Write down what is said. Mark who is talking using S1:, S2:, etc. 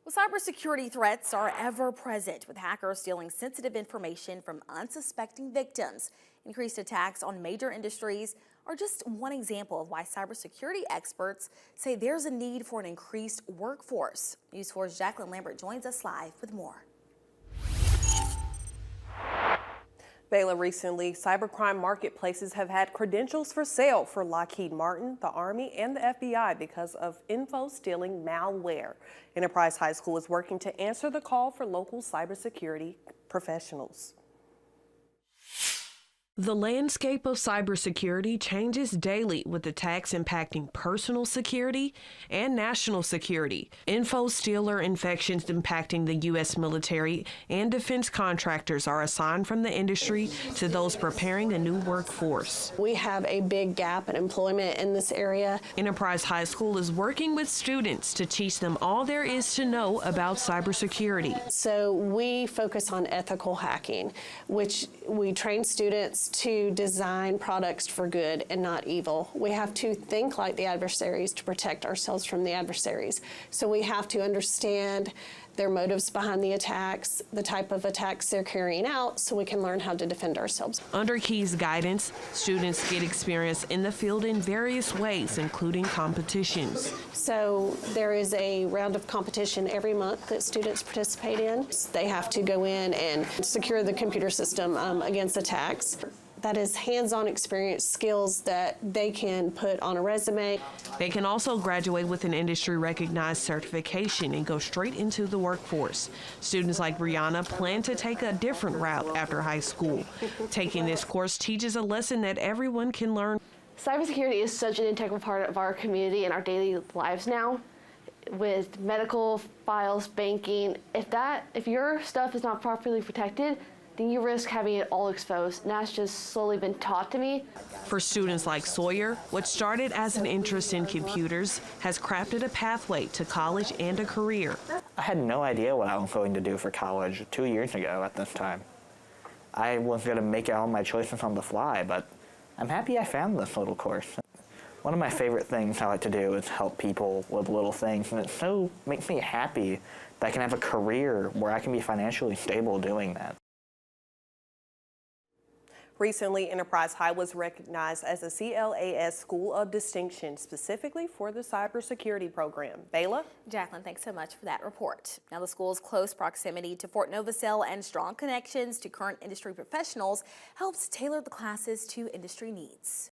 S1: Well, cybersecurity threats are ever present, with hackers stealing sensitive information from unsuspecting victims. Increased attacks on major industries are just one example of why cybersecurity experts say there's a need for an increased workforce. News 4's Jacqueline Lambert joins us live with more.
S2: Bayla, recently, cybercrime marketplaces have had credentials for sale for Lockheed Martin, the Army, and the FBI because of info stealing malware. Enterprise High School is working to answer the call for local cybersecurity professionals.
S3: The landscape of cybersecurity changes daily, with attacks impacting personal security and national security. Info stealer infections impacting the U.S. military and defense contractors are a sign from the industry to those preparing a new workforce.
S4: We have a big gap in employment in this area.
S3: Enterprise High School is working with students to teach them all there is to know about cybersecurity.
S4: So we focus on ethical hacking, which we train students to design products for good and not evil. We have to think like the adversaries to protect ourselves from the adversaries. So we have to understand their motives behind the attacks, the type of attacks they're carrying out, so we can learn how to defend ourselves.
S3: Under Key's guidance, students get experience in the field in various ways, including competitions.
S4: So there is a round of competition every month that students participate in. They have to go in and secure the computer system against attacks. That is hands-on experience, skills that they can put on a resume.
S3: They can also graduate with an industry-recognized certification and go straight into the workforce. Students like Brianna plan to take a different route after high school. Taking this course teaches a lesson that everyone can learn.
S5: Cybersecurity is such an integral part of our community and our daily lives now. With medical files, banking, if your stuff is not properly protected, then you risk having it all exposed, and that's just slowly been taught to me.
S3: For students like Sawyer, what started as an interest in computers has crafted a pathway to college and a career.
S6: I had no idea what I was going to do for college 2 years ago at this time. I was going to make all my choices on the fly, but I'm happy I found this little course. One of my favorite things I like to do is help people with little things, and it makes me happy that I can have a career where I can be financially stable doing that.
S2: Recently, Enterprise High was recognized as a CLAS School of Distinction, specifically for the cybersecurity program. Bayla?
S1: Jacqueline, thanks so much for that report. Now, the school's close proximity to Fort Novacell and strong connections to current industry professionals helps tailor the classes to industry needs.